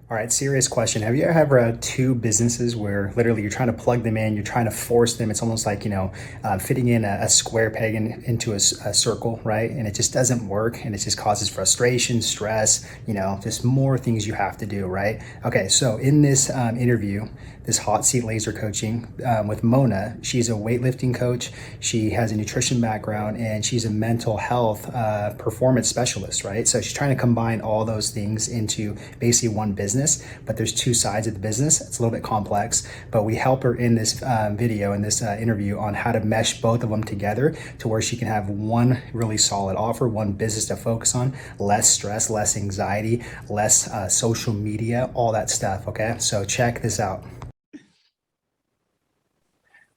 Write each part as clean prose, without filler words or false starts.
All right, serious question. Have you ever had two businesses where literally you're trying to plug them in, you're trying to force them? It's almost like, fitting in a square peg into a circle, right? And it just doesn't work and it just causes frustration, stress, just more things you have to do, right? Okay, so in this interview, this hot seat laser coaching with Mona, she's a weightlifting coach, she has a nutrition background, and she's a mental health performance specialist, right? So she's trying to combine all those things into basically one business, but there's two sides of the business. It's a little bit complex, but we help her in this video, in this interview, on how to mesh both of them together to where she can have one really solid offer, one business to focus on, less stress, less anxiety, less social media, all that stuff. Okay, so check this out.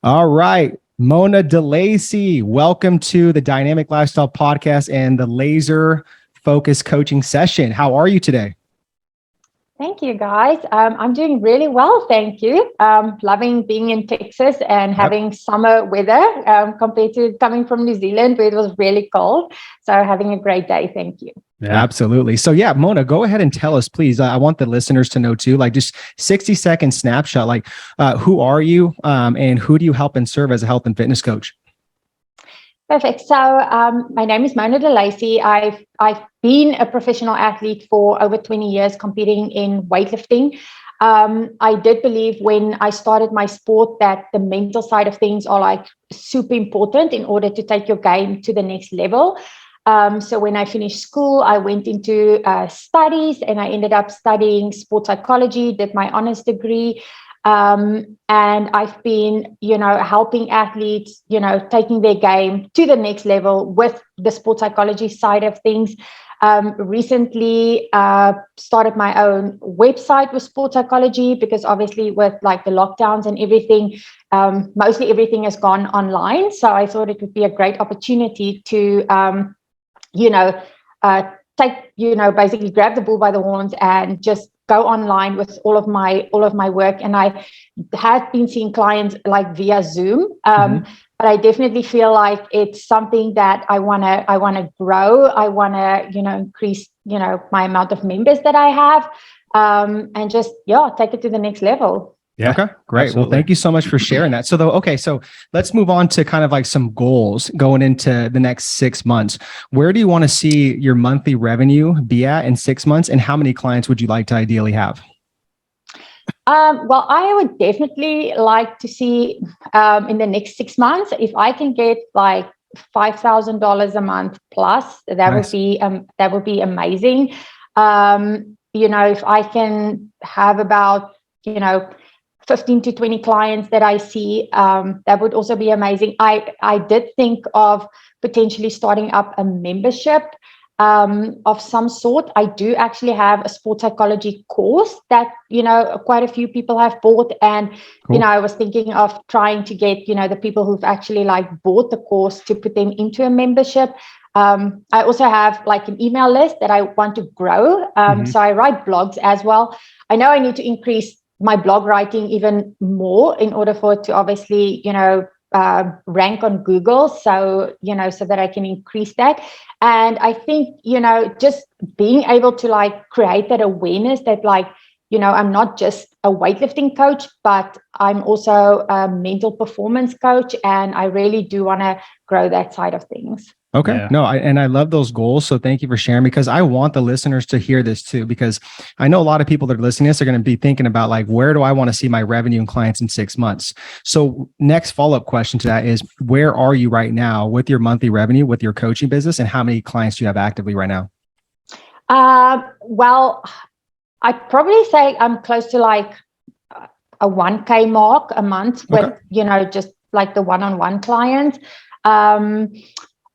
All right, Mona DeLacy, welcome to the Dynamic Lifestyle Podcast and the Laser Focus Coaching Session. How are you today? Thank you, guys. I'm doing really well, thank you. Loving being in Texas and having summer weather compared to coming from New Zealand, where it was really cold. So having a great day, thank you. Yeah. Absolutely. So yeah, Mona, go ahead and tell us, please. I want the listeners to know too, like just 60-second snapshot, like who are you and who do you help and serve as a health and fitness coach? Perfect. So my name is Mona DeLacy. I've been a professional athlete for over 20 years, competing in weightlifting. I did believe when I started my sport that the mental side of things are like super important in order to take your game to the next level. So when I finished school, I went into studies and I ended up studying sports psychology, did my honors degree. And I've been, helping athletes, taking their game to the next level with the sports psychology side of things. Recently started my own website with sports psychology because obviously with like the lockdowns and everything, mostly everything has gone online. So I thought it would be a great opportunity to, basically grab the bull by the horns and just go online with all of my work. And I have been seeing clients like via Zoom, but I definitely feel like it's something that I wanna grow. I wanna increase my amount of members that I have, and just take it to the next level. Yeah. Okay, great. Absolutely. Well, thank you so much for sharing that. So let's move on to kind of like some goals going into the next 6 months. Where do you want to see your monthly revenue be at in 6 months? And how many clients would you like to ideally have? Well, I would definitely like to see in the next 6 months, if I can get like $5,000 a month plus, that would be amazing. If I can have about, 15 to 20 clients that I see, that would also be amazing. I did think of potentially starting up a membership of some sort. I do actually have a sports psychology course that, quite a few people have bought. And, cool. I was thinking of trying to get, the people who've actually like bought the course to put them into a membership. I also have like an email list that I want to grow. So I write blogs as well. I know I need to increase my blog writing even more in order for it to obviously, rank on Google. So, so that I can increase that. And I think, just being able to like create that awareness that like, I'm not just a weightlifting coach, but I'm also a mental performance coach. And I really do want to grow that side of things. Okay. Yeah. No, I love those goals. So thank you for sharing, because I want the listeners to hear this too, because I know a lot of people that are listening to this are going to be thinking about like, where do I want to see my revenue and clients in 6 months? So next follow-up question to that is, where are you right now with your monthly revenue, with your coaching business, and how many clients do you have actively right now? Well, I'd probably say I'm close to like a 1K mark a month with, just like the one-on-one clients.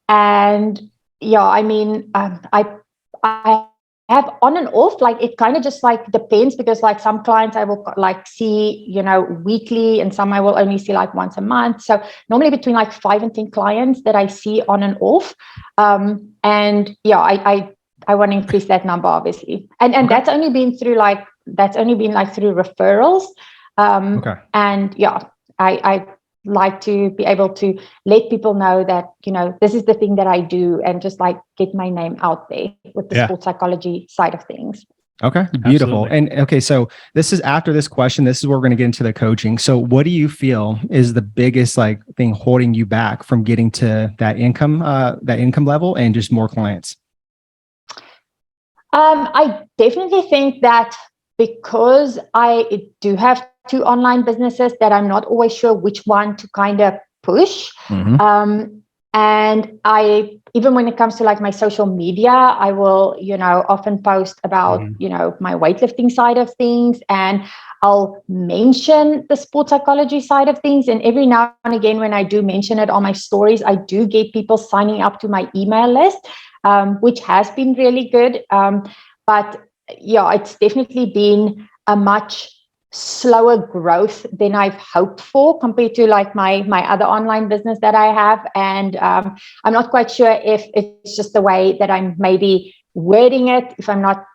And I mean, I have on and off, like it kind of just like depends, because like some clients I will like see, weekly, and some I will only see like once a month. So normally between like 5 and 10 clients that I see on and off. I want to increase that number, obviously. And that's only been through through referrals. And I like to be able to let people know that, this is the thing that I do, and just like get my name out there with the sports psychology side of things. Okay, beautiful. Absolutely. And okay, so this is after this question, this is where we're going to get into the coaching. So what do you feel is the biggest like thing holding you back from getting to that income level and just more clients? I definitely think that because I do have two online businesses, that I'm not always sure which one to kind of push. And I, even when it comes to like my social media, I will, often post about, my weightlifting side of things, and I'll mention the sports psychology side of things. And every now and again, when I do mention it on my stories, I do get people signing up to my email list, which has been really good. But yeah, it's definitely been a much slower growth than I've hoped for compared to like my other online business that I have. And I'm not quite sure if it's just the way that I'm maybe wording it, if I'm not,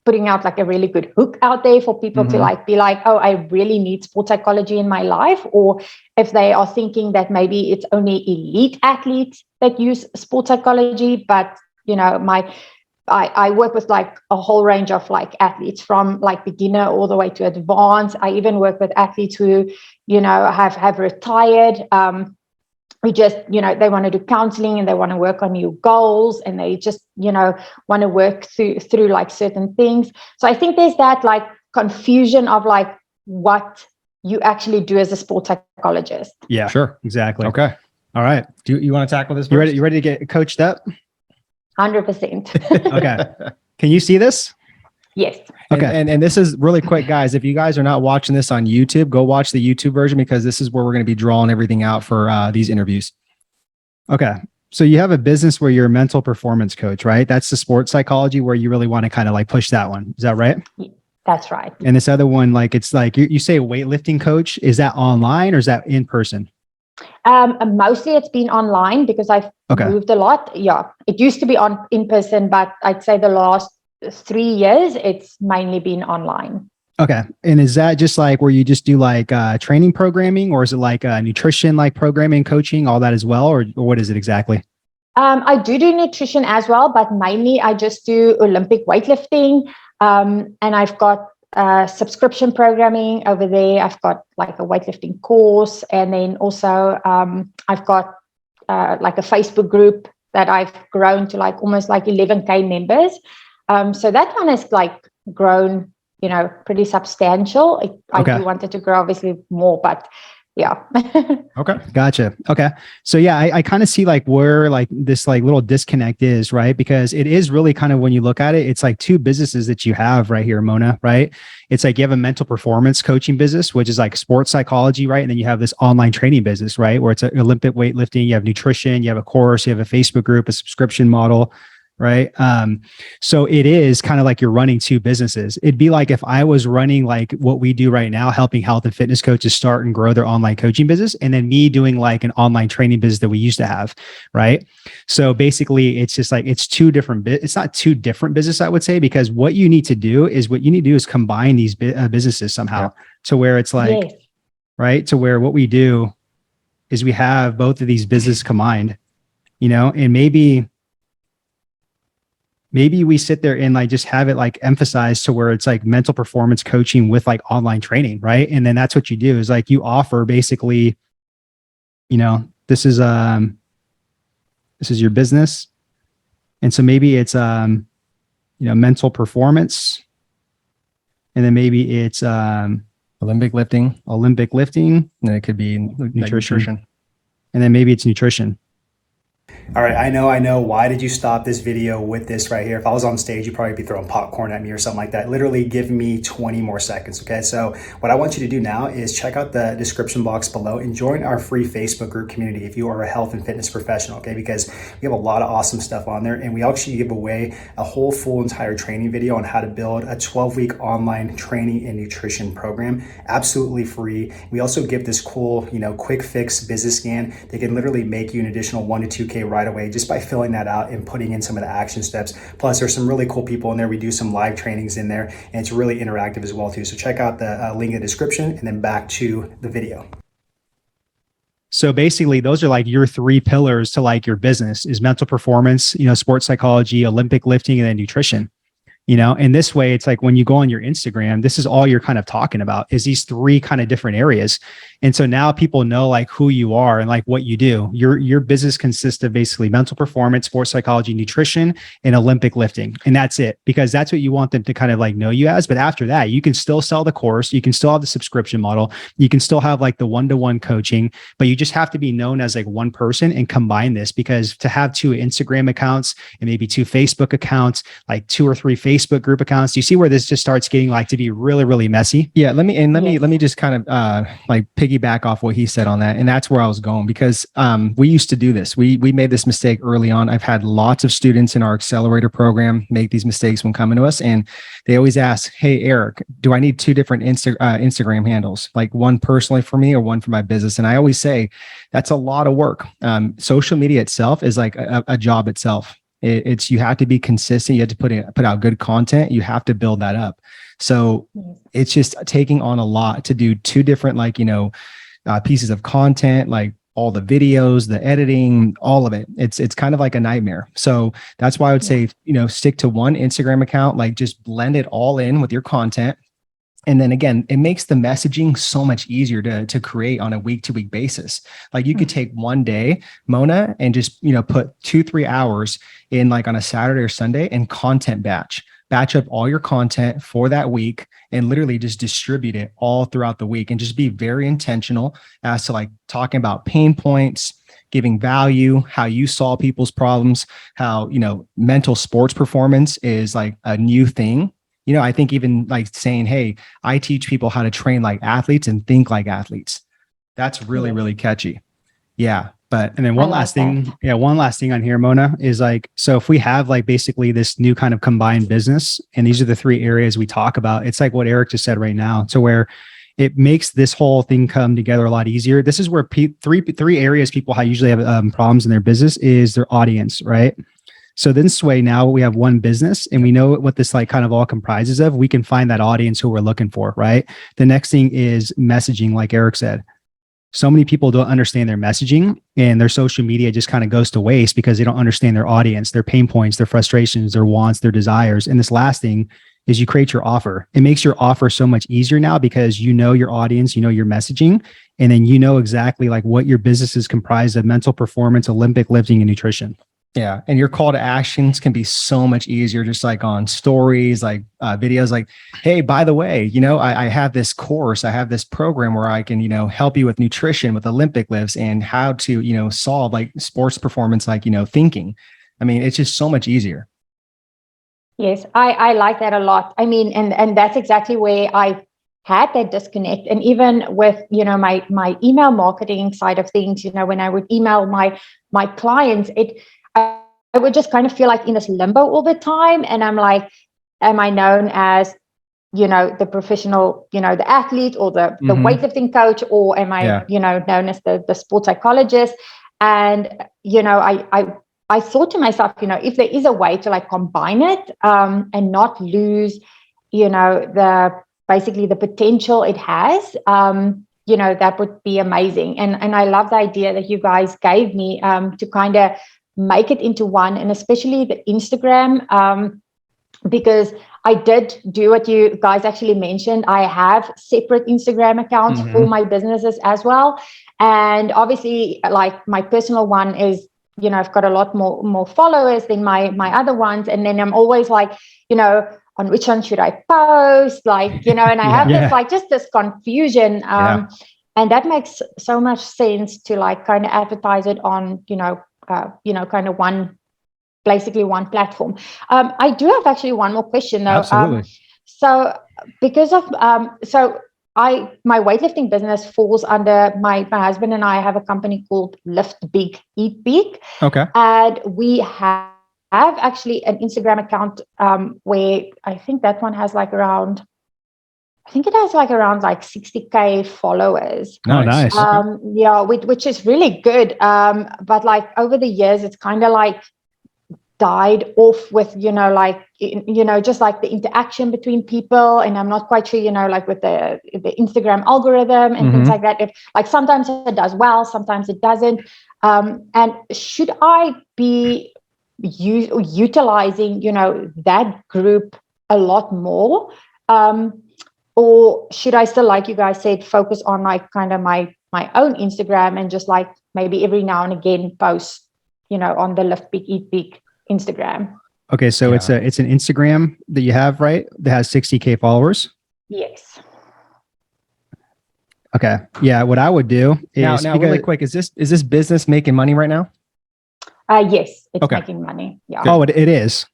putting out like a really good hook out there for people to like be like, oh, I really need sports psychology in my life, or if they are thinking that maybe it's only elite athletes that use sports psychology. But I work with like a whole range of like athletes, from like beginner all the way to advanced. I even work with athletes who, have retired. We just, they want to do counseling and they want to work on new goals, and they just, want to work through like certain things. So I think there's that like confusion of like what you actually do as a sports psychologist. Yeah, sure. Exactly. Okay. All right. Do you want to tackle this? You ready to get coached up? 100%. Okay. Can you see this? Yes. Okay. And this is really quick, guys. If you guys are not watching this on YouTube, go watch the YouTube version, because this is where we're going to be drawing everything out for these interviews. Okay. So you have a business where you're a mental performance coach, right? That's the sports psychology where you really want to kind of like push that one. Is that right? That's right. And this other one, like it's like you say a weightlifting coach. Is that online or is that in person? Mostly it's been online because I've moved a lot. Yeah, it used to be in person, but I'd say the last 3 years it's mainly been online. Okay. And is that just like where you just do like training programming, or is it like nutrition, like programming, coaching, all that as well? Or what is it exactly? I do nutrition as well, but mainly I just do Olympic weightlifting. And I've got subscription programming over there. I've got like a weightlifting course, and then also I've got like a Facebook group that I've grown to like almost like 11K members. So that one has like grown, pretty substantial. I do want it to grow obviously more, but yeah. Okay. Gotcha. Okay. So yeah, I kind of see like where like this like little disconnect is, right? Because it is really kind of, when you look at it, it's like two businesses that you have right here, Mona, right? It's like you have a mental performance coaching business, which is like sports psychology, right? And then you have this online training business, right? Where it's an Olympic weightlifting, you have nutrition, you have a course, you have a Facebook group, a subscription model, right? So it is kind of like you're running two businesses. It'd be like if I was running like what we do right now, helping health and fitness coaches start and grow their online coaching business, and then me doing like an online training business that we used to have, right? So basically it's just like, it's it's not two different businesses, I would say, because what you need to do is combine these businesses somehow to where it's like, right? To where what we do is we have both of these businesses combined, and maybe we sit there and like just have it like emphasized to where it's like mental performance coaching with like online training, right? And then that's what you do, is like you offer basically, this is your business. And so maybe it's mental performance, and then maybe it's Olympic lifting, and then it could be nutrition. And then maybe it's nutrition. All right, I know. Why did you stop this video with this right here? If I was on stage, you'd probably be throwing popcorn at me or something like that. Literally give me 20 more seconds, okay? So what I want you to do now is check out the description box below and join our free Facebook group community if you are a health and fitness professional, okay? Because we have a lot of awesome stuff on there, and we actually give away a whole full entire training video on how to build a 12-week online training and nutrition program, absolutely free. We also give this cool, quick fix business scan that can literally make you an additional 1 to 2K right away just by filling that out and putting in some of the action steps. Plus, there's some really cool people in there. We do some live trainings in there, and it's really interactive as well too. So check out the link in the description, and then back to the video. So basically, those are like your three pillars to like your business: is mental performance, sports psychology, Olympic lifting, and then nutrition. And this way it's like when you go on your Instagram, this is all you're kind of talking about is these three kind of different areas. And so now people know like who you are and like what you do. Your business consists of basically mental performance, sports psychology, nutrition, and Olympic lifting. And that's it, because that's what you want them to kind of like know you as. But after that, you can still sell the course. You can still have the subscription model. You can still have like the one-to-one coaching, but you just have to be known as like one person and combine this, because to have 2 Instagram accounts and maybe 2 Facebook accounts, like 2 or 3 Facebook group accounts, you see where this just starts getting like to be really, really messy. Yeah. Let me just kind of like piggyback off what he said on that. And that's where I was going, because we used to do this. We made this mistake early on. I've had lots of students in our accelerator program make these mistakes when coming to us. And they always ask, hey, Eric, do I need 2 different Instagram handles, like one personally for me or one for my business? And I always say that's a lot of work. Social media itself is like a job itself. It's you have to be consistent. You have to put out good content. You have to build that up. So it's just taking on a lot to do 2 different, like, pieces of content, like all the videos, the editing, all of it. It's kind of like a nightmare. So that's why I would say, stick to one Instagram account, like just blend it all in with your content. And then again, it makes the messaging so much easier to create on a week-to-week basis. Like you could take one day, Mona, and just, put 2-3 hours in like on a Saturday or Sunday and content batch up all your content for that week and literally just distribute it all throughout the week, and just be very intentional as to like talking about pain points, giving value, how you solve people's problems, how, mental sports performance is like a new thing. I think even like saying, hey, I teach people how to train like athletes and think like athletes. That's really, really catchy. Yeah. And then one last thing on here, Mona, is like, so if we have like basically this new kind of combined business, and these are the 3 areas we talk about, it's like what Eric just said right now, to where it makes this whole thing come together a lot easier. This is where three areas people usually have problems in their business is their audience, right? So this way, now we have one business and we know what this like kind of all comprises of. We can find that audience who we're looking for, right? The next thing is messaging, like Eric said. So many people don't understand their messaging, and their social media just kind of goes to waste because they don't understand their audience, their pain points, their frustrations, their wants, their desires. And this last thing is you create your offer. It makes your offer so much easier now because you know your audience, you know your messaging, and then you know exactly like what your business is comprised of: mental performance, Olympic lifting, and nutrition. Yeah. And your call to actions can be so much easier, just like on stories, like videos, like, hey, by the way, I have this course, I have this program where I can, help you with nutrition, with Olympic lifts, and how to, solve like sports performance, like, thinking. I mean, it's just so much easier. Yes, I like that a lot. I mean, and that's exactly where I had that disconnect. And even with, my email marketing side of things, when I would email my clients, I would just kind of feel like in this limbo all the time. And I'm like, am I known as, the professional, the athlete, or the weightlifting coach, or am I, known as the sports psychologist? And, I thought to myself, if there is a way to like combine it and not lose, basically the potential it has, that would be amazing. And I love the idea that you guys gave me to kind of make it into one, and especially the Instagram, because I did do what you guys actually mentioned. I have separate Instagram accounts for my businesses as well. And obviously, like my personal one is, I've got a lot more followers than my other ones. And then I'm always like, on which one should I post? Like, and I have this like just this confusion. And that makes so much sense to like kind of advertise it on, kind of basically one platform. I do have actually one more question though. Absolutely. So because of, my weightlifting business falls under my husband and I have a company called Lift Big, Eat Big. Okay. And we have actually an Instagram account where I think that one has like around, it has like around like 60K followers. Oh, nice. Yeah, which is really good. But like over the years, it's kind of like died off with, just like the interaction between people. And I'm not quite sure, like with the Instagram algorithm and things like that. Like sometimes it does well, sometimes it doesn't. And should I be utilizing, that group a lot more? Or should I still, like you guys said, focus on like kind of my own Instagram and just like maybe every now and again post, on the Lift Big, Eat Big Instagram? Okay, so it's an Instagram that you have, right? That has 60K followers. Yes. Okay. Yeah. What I would do is now really quick, is this business making money right now? Yes, it's making money. Yeah. Oh, it is.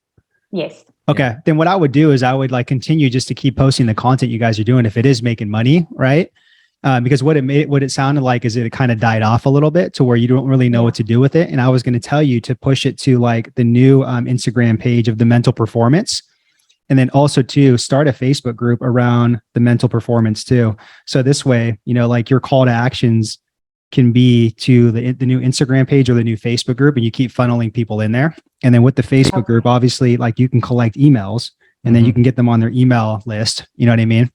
Yes. Okay. Yeah. Then what I would do is I would like continue just to keep posting the content you guys are doing if it is making money, right? Because what it sounded like is it kind of died off a little bit to where you don't really know what to do with it. And I was going to tell you to push it to like the new Instagram page of the mental performance. And then also to start a Facebook group around the mental performance too. So this way, like your call to actions can be to the new Instagram page or the new Facebook group, and you keep funneling people in there. And then with the Facebook group, obviously, like you can collect emails and then you can get them on their email list. You know what I mean?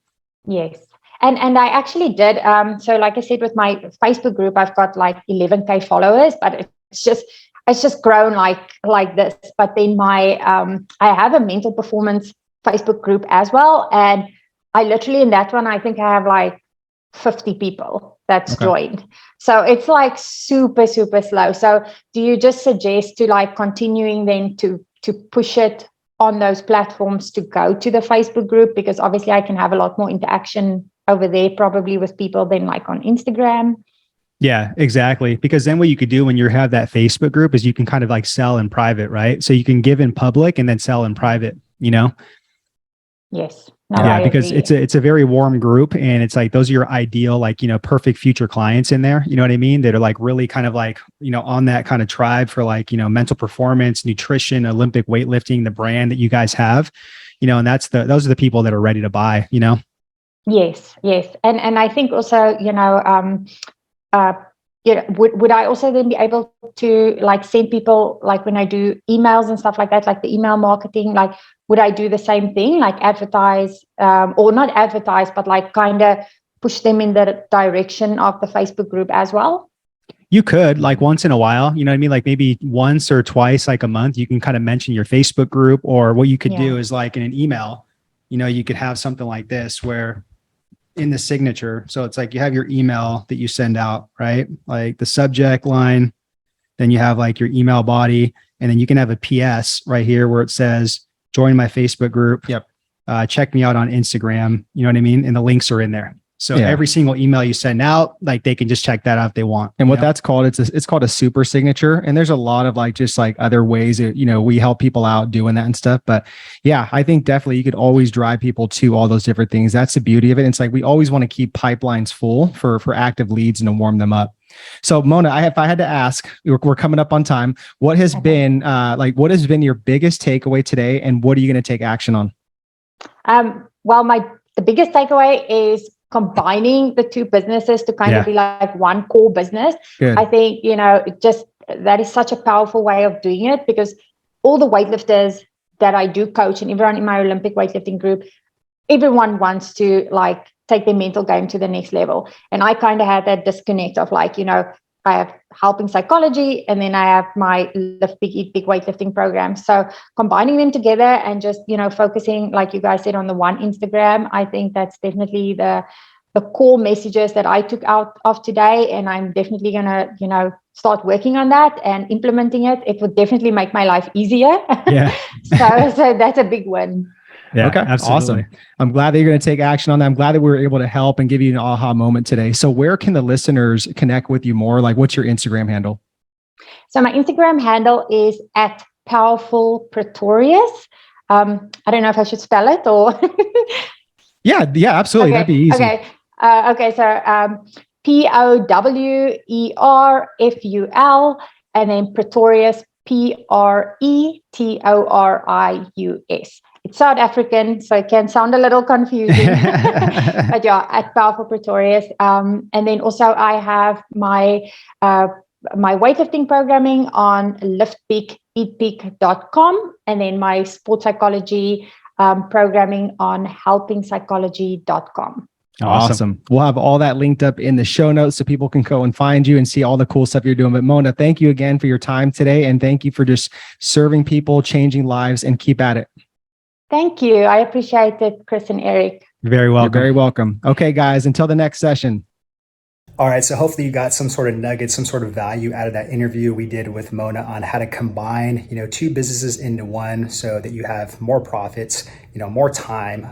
Yes. And I actually did. So like I said, with my Facebook group, I've got like 11K followers, but it's just grown like this. But then I have a mental performance Facebook group as well. And I literally in that one, I think I have like 50 people that's joined. So it's like super, super slow. So do you just suggest to like continuing then to push it on those platforms to go to the Facebook group? Because obviously I can have a lot more interaction over there probably with people than like on Instagram. Yeah, exactly. Because then what you could do when you have that Facebook group is you can kind of like sell in private, right? So you can give in public and then sell in private, Yes. No, yeah, because it's a very warm group, and it's like those are your ideal, like, perfect future clients in there. You know what I mean? That are like really kind of like, on that kind of tribe for like, mental performance, nutrition, Olympic weightlifting, the brand that you guys have, and those are the people that are ready to buy, Yes. And I think also, would I also then be able to like send people, like when I do emails and stuff like that, like the email marketing, like would I do the same thing, like advertise or not advertise, but like kind of push them in the direction of the Facebook group as well? You could, like once in a while, you know what I mean? Like maybe once or twice, like a month, you can kind of mention your Facebook group. Or what you could do is like in an email, you could have something like this where in the signature. So it's like you have your email that you send out, right? Like the subject line, then you have like your email body, and then you can have a PS right here where it says, join my Facebook group. Yep. Check me out on Instagram. You know what I mean? And the links are in there. So every single email you send out, like they can just check that out if they want. And what that's called, it's called a super signature. And there's a lot of like, just like other ways that, we help people out doing that and stuff. But yeah, I think definitely you could always drive people to all those different things. That's the beauty of it. It's like, we always want to keep pipelines full for active leads and to warm them up. So Mona, if I had to ask, we're coming up on time. What has been your biggest takeaway today, and what are you going to take action on? Well, the biggest takeaway is combining the two businesses to kind of be like one core business. Good. I think, just that is such a powerful way of doing it, because all the weightlifters that I do coach and everyone in my Olympic weightlifting group, everyone wants to like take their mental game to the next level. And I kind of had that disconnect of like, I have helping psychology, and then I have my Lift Big, Eat Big weightlifting program. So combining them together and just, focusing, like you guys said, on the one Instagram, I think that's definitely the core messages that I took out of today. And I'm definitely going to, start working on that and implementing it. It would definitely make my life easier. Yeah. so that's a big win. Yeah, okay, absolutely. Awesome. I'm glad that you're going to take action on that. I'm glad that we were able to help and give you an aha moment today. So where can the listeners connect with you more? Like, what's your Instagram handle? So my Instagram handle is @powerfulpretorius. I don't know if I should spell it or. yeah, absolutely. Okay, that'd be easy. Okay. So POWERFUL, and then Pretorius, PRETORIUS. It's South African, so it can sound a little confusing. But yeah, @powerfulpretorius. And then also I have my weightlifting programming on liftbigeatbig.com, and then my sports psychology programming on helpingpsychology.com. Awesome. We'll have all that linked up in the show notes so people can go and find you and see all the cool stuff you're doing. But Mona, thank you again for your time today. And thank you for just serving people, changing lives, and keep at it. Thank you. I appreciate it, Chris and Eric. Very welcome. You're very welcome. Okay, guys, until the next session. All right, so hopefully you got some sort of nugget, some sort of value out of that interview we did with Mona on how to combine, two businesses into one so that you have more profits, more time,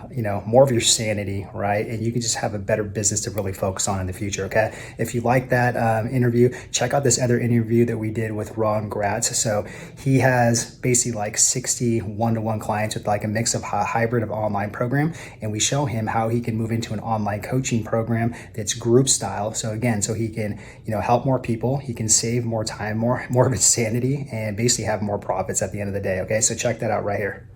more of your sanity, right? And you can just have a better business to really focus on in the future, okay? If you like that interview, check out this other interview that we did with Ron Gratz. So he has basically like 60 one-to-one clients with like a mix of a hybrid of online program. And we show him how he can move into an online coaching program that's group style. So again, so he can, help more people, he can save more time, more of his sanity, and basically have more profits at the end of the day, okay? So check that out right here.